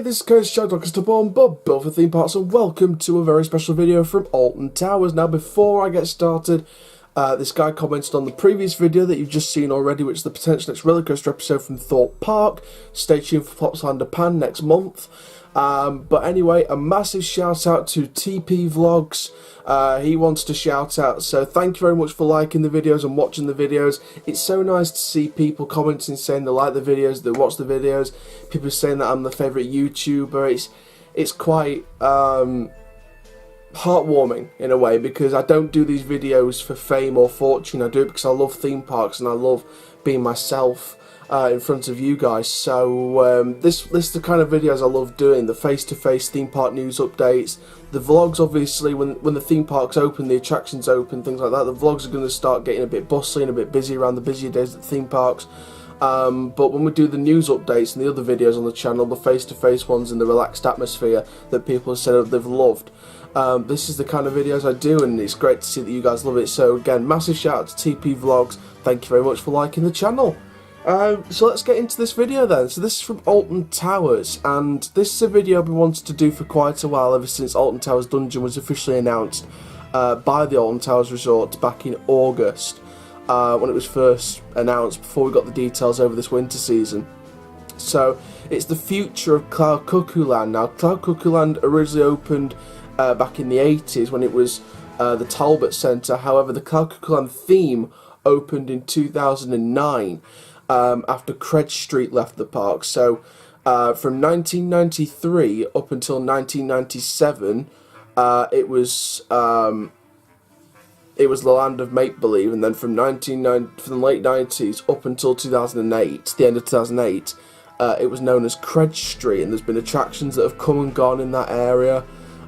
this is Coach Jack Born Bob, built for theme parks, and welcome to a very special video from Alton Towers. Now, before I get started, this guy commented on the previous video that you've just seen already, which is the potential next roller coaster episode from Thorpe Park. Stay tuned for Pops Land Pan next month. But anyway, a massive shout out to TP Vlogs. He wants to shout out, so thank you very much for liking the videos and watching the videos. It's so nice to see people commenting saying they like the videos, they watch the videos, people saying that I'm the favourite YouTuber. It's quite heartwarming in a way, because I don't do these videos for fame or fortune. I do it because I love theme parks and I love being myself in front of you guys. So this is the kind of videos I love doing, the face-to-face theme park news updates, the vlogs. Obviously when the theme parks open, the attractions open, things like that, the vlogs are going to start getting a bit bustly and a bit busy around the busier days at the theme parks. But when we do the news updates and the other videos on the channel, the face-to-face ones and the relaxed atmosphere that people have said they've loved, this is the kind of videos I do, and it's great to see that you guys love it. So again, massive shout out to TP Vlogs, thank you very much for liking the channel. So let's get into this video then. So this is from Alton Towers, and this is a video I've been wanting to do for quite a while, ever since Alton Towers Dungeon was officially announced by the Alton Towers Resort back in August, when it was first announced, before we got the details over this winter season. So it's the future of Cloud Cuckoo Land. Now, Cloud Cuckoo Land originally opened back in the 80s when it was the Talbot Centre. However, the Cloud Cuckoo Land theme opened in 2009. After Cred Street left the park. So from 1993 up until 1997, it was the land of make believe, and then from the late 90s up until 2008, the end of 2008, it was known as Cred Street, and there's been attractions that have come and gone in that area.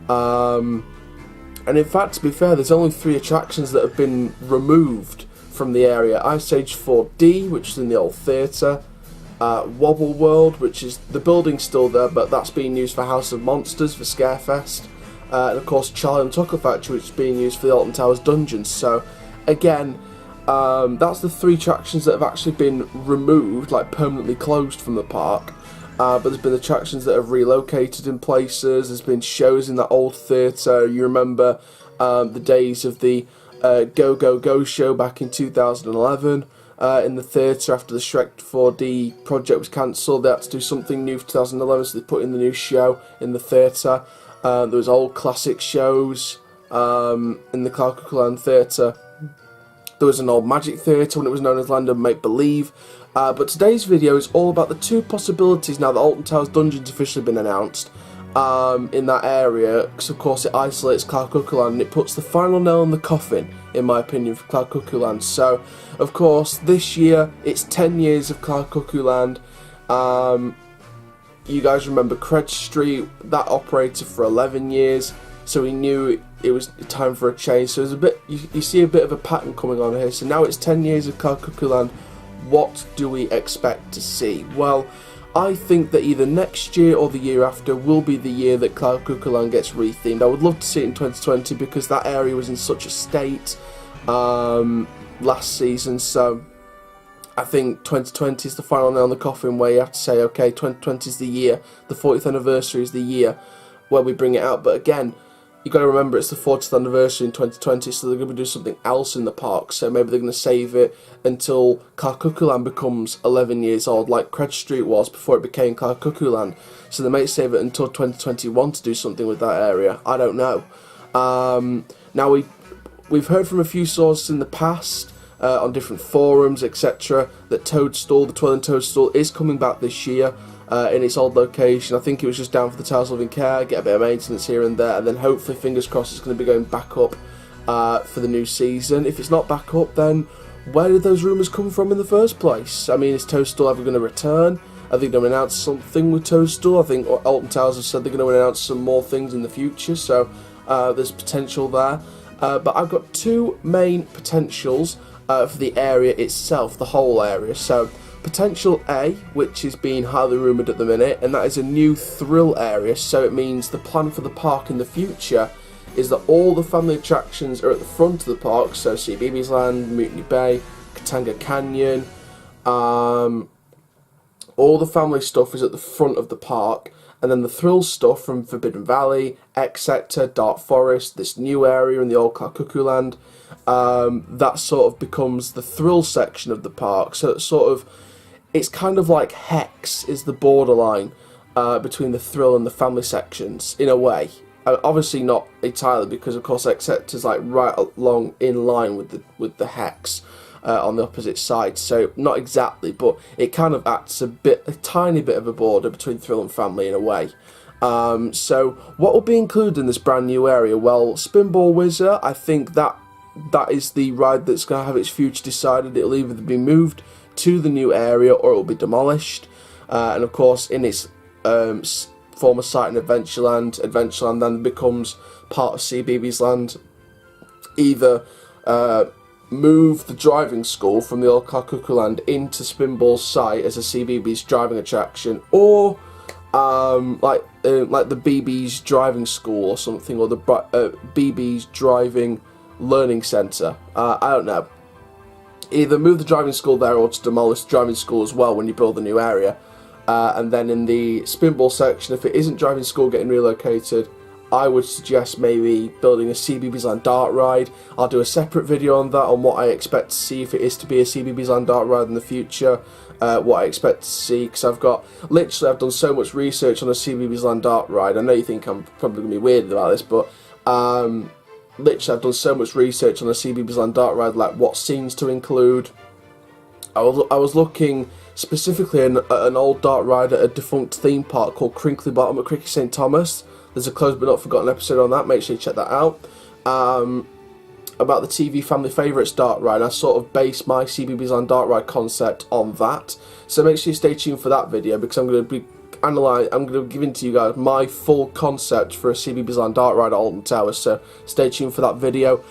And in fact, to be fair, there's only 3 attractions that have been removed from the area. Ice Age 4D, which is in the old theatre, Wobble World, which is, the building's still there, but that's being used for House of Monsters, for Scarefest, and of course Charlie and Chocolate Factory, which is being used for the Alton Towers Dungeons. So again, that's the 3 attractions that have actually been removed, like permanently closed from the park. But there's been attractions that have relocated in places. There's been shows in that old theatre. You remember the days of the Go Go Go show back in 2011 in the theatre. After the Shrek 4D project was cancelled, they had to do something new for 2011, so they put in the new show in the theatre. There was old classic shows in the Cloud Cuckoo Land theatre. There was an old magic theatre when it was known as Land of Make Believe. But today's video is all about the 2 possibilities now that Alton Towers Dungeon's officially been announced in that area, because of course it isolates Cloud Cuckoo Land and it puts the final nail in the coffin, in my opinion, for Cloud Cuckoo Land. So of course this year it's 10 years of Cloud Cuckoo Land. You guys remember Cred Street, that operated for 11 years, so we knew it was time for a change. So there's a bit, you see a bit of a pattern coming on here. So now it's 10 years of Cloud Cuckoo Land. What do we expect to see? Well, I think that either next year or the year after will be the year that Cloud Cuckoo Land gets rethemed. I would love to see it in 2020, because that area was in such a state last season. So I think 2020 is the final nail in the coffin, where you have to say, okay, 2020 is the year, the 40th anniversary is the year where we bring it out. But again, you got to remember it's the 40th anniversary in 2020, so they're going to do something else in the park. So maybe they're going to save it until Cloud Cuckoo Land becomes 11 years old, like Cred Street was before it became Cloud Cuckoo Land. So they might save it until 2021 to do something with that area. I don't know. Now we've heard from a few sources in the past, on different forums, etc., that Toadstool, the Twirling Toadstool, is coming back this year. In its old location. I think it was just down for the Towers Living Care, get a bit of maintenance here and there, and then hopefully, fingers crossed, it's going to be going back up for the new season. If it's not back up, then where did those rumours come from in the first place? I mean, is Toadstool ever going to return? Are they going to announce something with Toadstool? I think Alton Towers have said they're going to announce some more things in the future, so there's potential there. But I've got 2 main potentials for the area itself, the whole area. So potential A, which is being highly rumoured at the minute, and that is a new thrill area. So it means the plan for the park in the future is that all the family attractions are at the front of the park. So CBeebies Land, Mutiny Bay, Katanga Canyon, all the family stuff is at the front of the park, And then the thrill stuff from Forbidden Valley, X Sector, Dark Forest, this new area in the old Cuckoo Land, that sort of becomes the thrill section of the park. So it's kind of like Hex is the borderline between the thrill and the family sections, in a way. Obviously not entirely, because of course X Sector's like right along in line with the Hex on the opposite side, so not exactly, but it kind of acts a tiny bit of a border between thrill and family in a way. So what will be included in this brand new area? Well, Spinball Wizard, I think that is the ride that's going to have its future decided. It'll either be moved to the new area or it will be demolished. And of course, in its former site in Adventureland then becomes part of CBeebies Land. Either move the driving school from the old Cuckoo Land into Spinball's site as a CBeebies driving attraction, or like the BB's driving school or something, or the BB's driving learning centre. I don't know. Either move the driving school there or to demolish the driving school as well when you build the new area. And then in the Spinball section, if it isn't driving school getting relocated, I would suggest maybe building a CBeebies Land Dart Ride. I'll do a separate video on that, on what I expect to see if it is to be a CBeebies Land Dart Ride in the future. What I expect to see, because I've done so much research on a CBeebies Land Dart Ride. I know you think I'm probably going to be weird about this, but literally I've done so much research on a CBeebies Land Dart Ride, like what scenes to include. I was looking specifically at an old dart ride at a defunct theme park called Crinkly Bottom at Cricky St Thomas. There's a closed but not forgotten episode on that, make sure you check that out. About the TV Family Favourites dart ride, I sort of based my CBeebies Land Dart Ride concept on that. So make sure you stay tuned for that video, because I'm going to be giving to you guys my full concept for a CBeebies Land Dart Ride at Alton Towers, so stay tuned for that video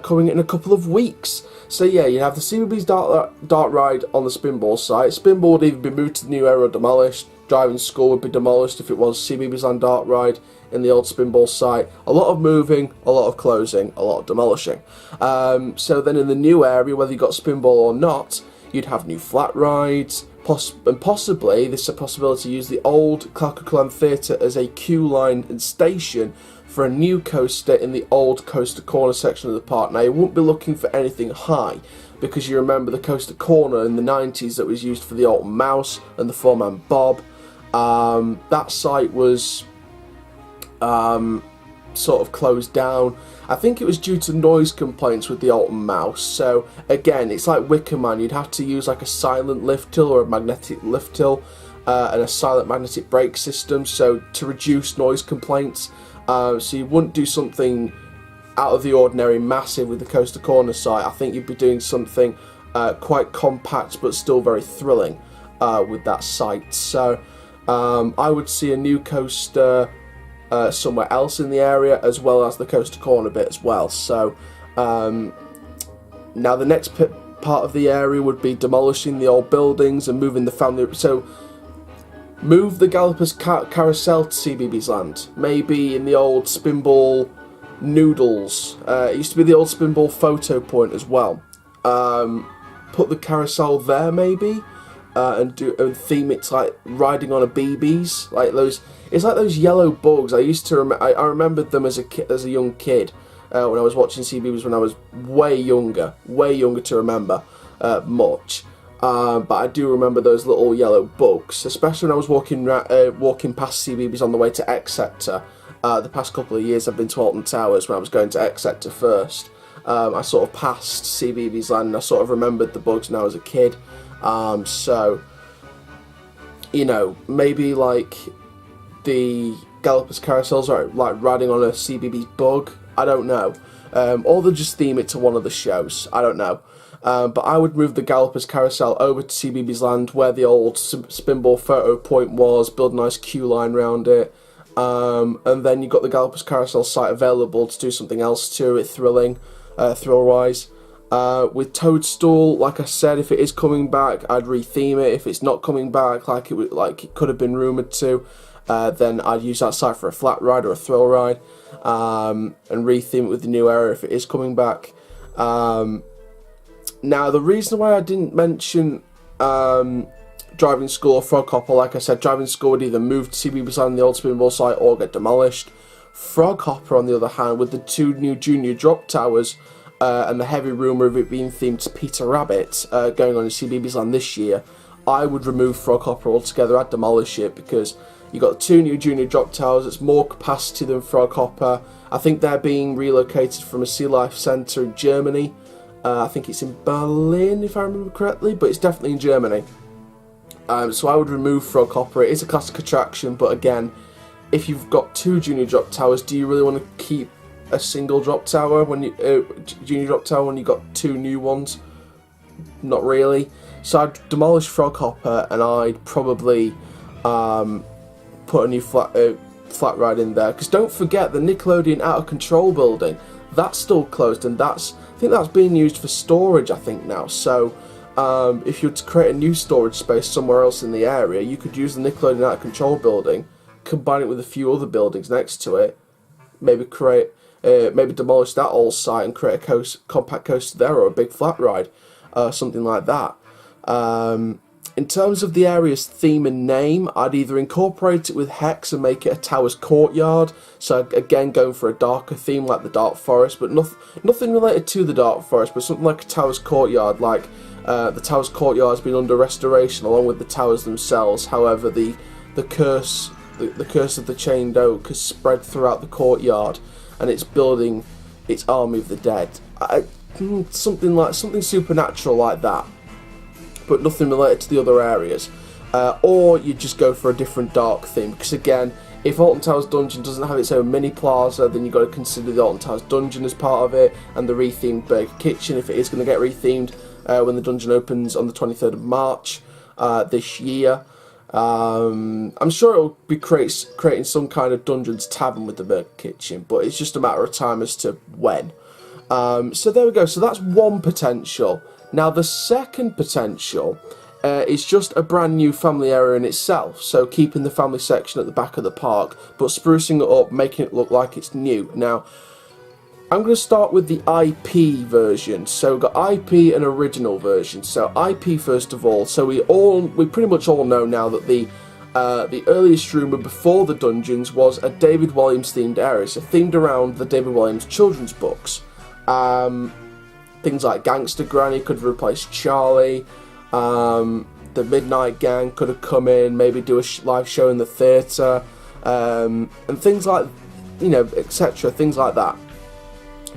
coming in a couple of weeks. So yeah, you have the CBeebies Dart Ride on the Spinball site. Spinball would either be moved to the new area or demolished. Driving school would be demolished if it was CBeebies Land Dart Ride in the old Spinball site. A lot of moving, a lot of closing, a lot of demolishing. So then in the new area, whether you got Spinball or not, you'd have new flat rides, and possibly, this is a possibility, use the old Cuckoo Land Theatre as a queue line and station for a new coaster in the old Coaster Corner section of the park. Now, you won't be looking for anything high, because you remember the Coaster Corner in the 90s that was used for the Alton Mouse and the Four-Man Bob. That site was sort of closed down. I think it was due to noise complaints with the Alton Mouse. So again, it's like Wicker Man. You'd have to use like a silent lift till or a magnetic lift till and a silent magnetic brake system, so to reduce noise complaints. So you wouldn't do something out of the ordinary massive with the Coaster Corner site. I think you'd be doing something quite compact but still very thrilling with that site. So I would see a new coaster somewhere else in the area, as well as the Coaster Corner bit as well. So now the next part of the area would be demolishing the old buildings and moving the family. So move the Gallopers Carousel to CBeebies Land, maybe in the old Spinball Noodles. It used to be the old Spinball Photo Point as well. Put the carousel there maybe, and theme it to like riding on a BB's, like those. It's like those yellow bugs. I remembered them as a young kid when I was watching CBeebies when I was way younger to remember much. But I do remember those little yellow bugs, especially when I was walking past CBeebies on the way to X Sector. The past couple of years I've been to Alton Towers when I was going to X Sector first. I sort of passed CBeebies Land and I sort of remembered the bugs now as a kid. So, you know, maybe like the Gallopers Carousels are like riding on a CBeebies bug, I don't know. Or they'll just theme it to one of the shows, I don't know. But I would move the Gallopers Carousel over to CBeebies Land where the old Spinball Photo Point was, build a nice queue line around it. And then you've got the Gallopers Carousel site available to do something else to it, thrill-wise. With Toadstool, like I said, if it is coming back, I'd retheme it. If it's not coming back, like it could have been rumoured to, then I'd use that site for a flat ride or a thrill ride, and retheme it with the new area if it is coming back. Now, the reason why I didn't mention driving school or Frog Hopper, like I said, driving school would either move to CBeebies Land, the old spinball site, or get demolished. Frog Hopper, on the other hand, with the 2 new junior drop towers and the heavy rumour of it being themed to Peter Rabbit going on in CBeebies Land this year, I would remove Frog Hopper altogether. I'd demolish it because you got 2 new junior drop towers. It's more capacity than Frog Hopper. I think they're being relocated from a sea life centre in Germany. I think it's in Berlin, if I remember correctly, but it's definitely in Germany. So I would remove Frog Hopper. It is a classic attraction, but again, if you've got 2 junior drop towers, do you really want to keep a single drop tower when you junior drop tower when you've got 2 new ones? Not really. So I'd demolish Frog Hopper, and I'd probably put a new flat ride in there. Because don't forget the Nickelodeon Out of Control building, that's still closed, and I think that's being used for storage, I think, now. So if you were to create a new storage space somewhere else in the area, you could use the Nickelodeon Out of Control building, combine it with a few other buildings next to it, maybe demolish that old site and create a compact coaster there, or a big flat ride, something like that. In terms of the area's theme and name, I'd either incorporate it with Hex and make it a Towers Courtyard, so again going for a darker theme like the Dark Forest, but nothing related to the Dark Forest, but something like a Towers Courtyard, like the Towers Courtyard has been under restoration along with the towers themselves. However, the curse of the Chained Oak has spread throughout the courtyard, and it's building its army of the dead. Something supernatural like that, but nothing related to the other areas. Or you just go for a different dark theme, because again, if Alton Towers Dungeon doesn't have its own mini plaza, then you've got to consider the Alton Towers Dungeon as part of it, and the rethemed Burger Kitchen, if it is going to get rethemed when the dungeon opens on the 23rd of March this year. I'm sure it'll be creating some kind of Dungeons Tavern with the Burger Kitchen, but it's just a matter of time as to when. So there we go, so that's one potential. Now the second potential is just a brand new family area in itself, so keeping the family section at the back of the park, but sprucing it up, making it look like it's new. Now, I'm going to start with the IP version. So we've got IP and original version. So IP first of all. So we pretty much all know now that the earliest rumour before the dungeons was a David Walliams themed area, so themed around the David Walliams children's books. Things like Gangster Granny could have replaced Charlie. The Midnight Gang could have come in, maybe do a live show in the theatre, and things like, etc. Things like that.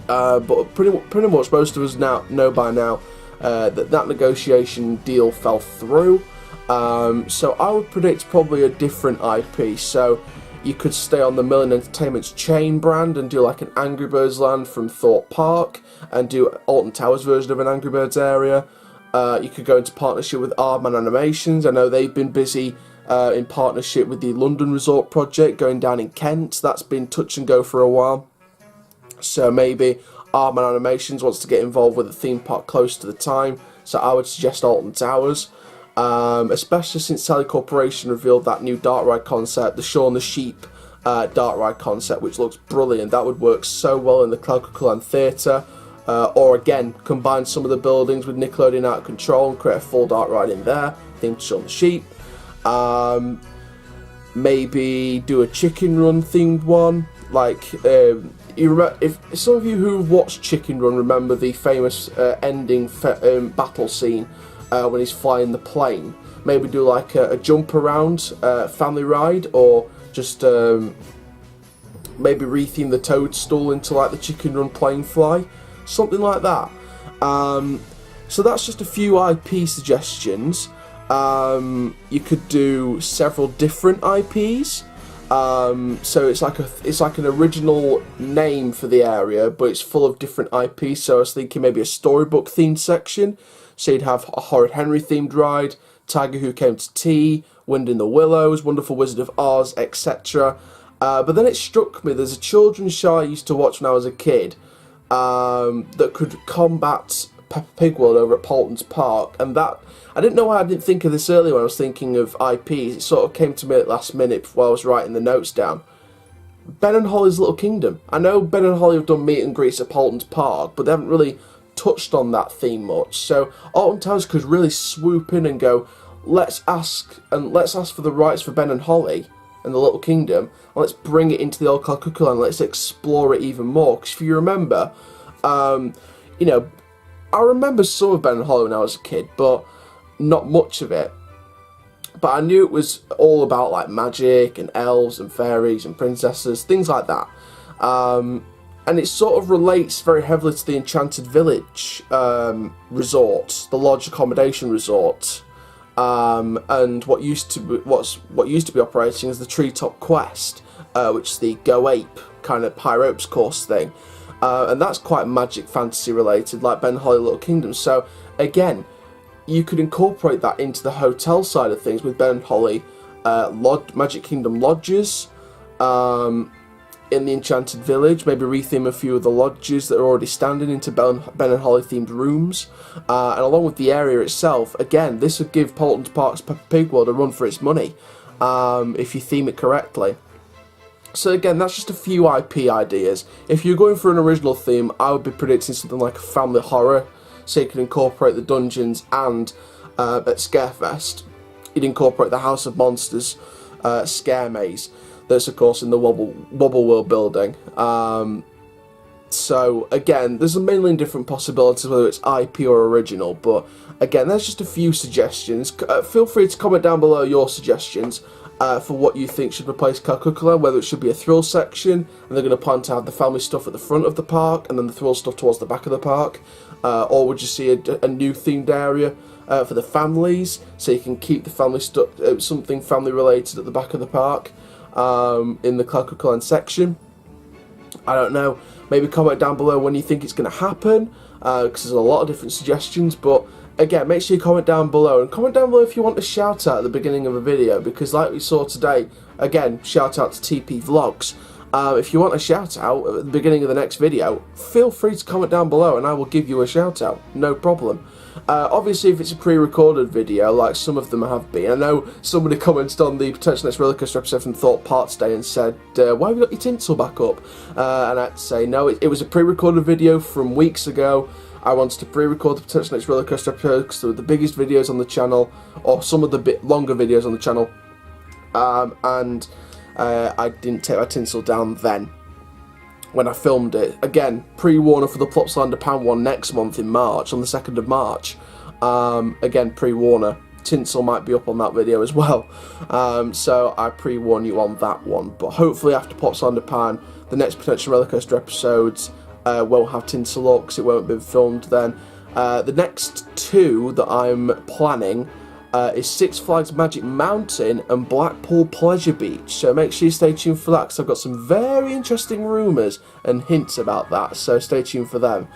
But pretty much most of us now know by now that negotiation deal fell through. So I would predict probably a different IP. So you could stay on the Millen Entertainment's chain brand and do like an Angry Birds Land from Thorpe Park and do Alton Towers version of an Angry Birds area. You could go into partnership with Aardman Animations. I know they've been busy in partnership with the London Resort project going down in Kent. That's been touch and go for a while. So maybe Aardman Animations wants to get involved with a theme park close to the time. So I would suggest Alton Towers. Especially since Sally Corporation revealed that new dark ride concept, the Shaun the Sheep dark ride concept, which looks brilliant. That would work so well in the Cuckoo Land Theatre. Or again, combine some of the buildings with Nickelodeon Out of Control and create a full dark ride in there, themed to Shaun the Sheep. Maybe do a Chicken Run themed one, like you remember, if some of you who watched Chicken Run remember the famous ending battle scene when he's flying the plane. Maybe do like a jump around family ride, or just maybe retheme the Toadstool into like the Chicken Run plane fly, something like that. So that's just a few IP suggestions. You could do several different IPs. So it's like an original name for the area, but it's full of different IPs. So I was thinking maybe a storybook themed section. So you'd have a Horrid Henry themed ride, Tiger Who Came to Tea, Wind in the Willows, Wonderful Wizard of Oz, etc. But then it struck me, there's a children's show I used to watch when I was a kid that could combat Peppa Pig World over at Paulton's Park, and that, I didn't know why I didn't think of this earlier when I was thinking of IPs. It sort of came to me at last minute while I was writing the notes down. Ben and Holly's Little Kingdom. I know Ben and Holly have done meet and greets at Paulton's Park, but they haven't really touched on that theme much. So Alton Towers could really swoop in and go, let's ask for the rights for Ben and Holly and the Little Kingdom, and let's bring it into the old Cuckoo Land. Let's explore it even more. Because if you remember, you know, I remember some of Ben and Holly when I was a kid, but not much of it. But I knew it was all about like magic and elves and fairies and princesses, things like that. And it sort of relates very heavily to the Enchanted Village resort, the lodge accommodation resort, and what used to be operating as the Treetop Quest, which is the Go Ape kind of high ropes course thing, and that's quite magic fantasy related, like Ben and Holly Little Kingdom. So again, you could incorporate that into the hotel side of things with Ben and Holly Magic Kingdom lodges in the Enchanted Village. Maybe retheme a few of the lodges that are already standing into Ben and Holly themed rooms, and along with the area itself, again, this would give Alton Park's Peppa Pig World a run for its money if you theme it correctly. So again, that's just a few IP ideas. If you're going for an original theme, I would be predicting something like a family horror, so you can incorporate the dungeons, and at Scarefest, you'd incorporate the House of Monsters scare maze. That's of course in the Wobble World building. So again, there's a million different possibilities whether it's IP or original, but again, there's just a few suggestions. Feel free to comment down below your suggestions for what you think should replace Cuckoo Land, whether it should be a thrill section, and they're going to plan to have the family stuff at the front of the park, and then the thrill stuff towards the back of the park, or would you see a new themed area for the families, so you can keep the family stuff, something family related at the back of the park, in the Cuckoo Land section. I don't know, maybe comment down below when you think it's going to happen, because there's a lot of different suggestions. But again, make sure you comment down below, and comment down below if you want a shout out at the beginning of a video, because like we saw today, again, shout out to TP Vlogs. If you want a shout out at the beginning of the next video, feel free to comment down below and I will give you a shout out, no problem. Obviously, if it's a pre-recorded video, like some of them have been, I know somebody commented on the Potential Next Roller Coaster episode from Thought Parts Day and said, why have you got your tinsel back up? And I had to say, no, it was a pre-recorded video from weeks ago. I wanted to pre-record the Potential Next Roller Coaster episode because they were the biggest videos on the channel, or some of the bit longer videos on the channel, and I didn't take my tinsel down then when I filmed it. Again, pre-warner for the Plopsaland Pound one next month in March, on the 2nd of March. Again, pre-warner. Tinsel might be up on that video as well. So I pre-warn you on that one. But hopefully after Plopsaland Pound, the next Potential Roller Coaster episodes won't have tinsel up because it won't have been filmed then. The next two that I'm planning is Six Flags Magic Mountain and Blackpool Pleasure Beach, so make sure you stay tuned for that because I've got some very interesting rumours and hints about that, so stay tuned for them.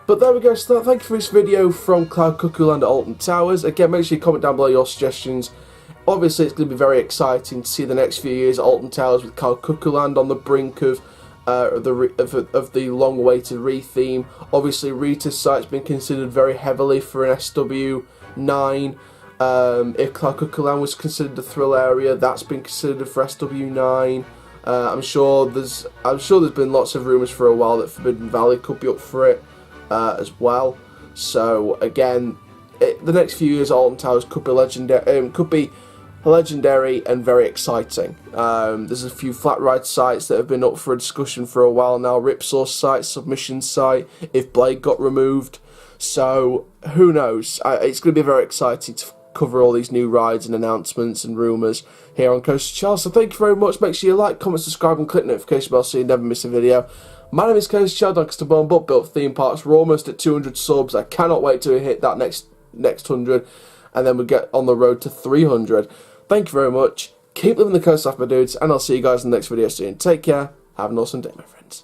But there we go, so thank you for this video from Cloud Cuckoo Land at Alton Towers. Again, make sure you comment down below your suggestions. Obviously it's going to be very exciting to see the next few years at Alton Towers with Cloud Cuckoo Land on the brink of the long-awaited re-theme. Obviously Rita's site's been considered very heavily for an SW9. If Cloud Cuckoo Land was considered a thrill area, that's been considered for SW9. I'm sure there's been lots of rumours for a while that Forbidden Valley could be up for it as well. So again, the next few years Alton Towers could be legendary and very exciting. There's a few flat ride sites that have been up for a discussion for a while now. Ripsaw site, Submission site, if Blade got removed. So who knows? It's going to be very exciting to cover all these new rides and announcements and rumours here on Coaster Charles. So thank you very much. Make sure you like, comment, subscribe and click the notification bell so you never miss a video. My name is Coaster Charles, Lancaster Born but built theme parks. We're almost at 200 subs. I cannot wait to hit that next 100, and then we get on the road to 300. Thank you very much. Keep living the coast life, my dudes, and I'll see you guys in the next video soon. Take care. Have an awesome day, my friends.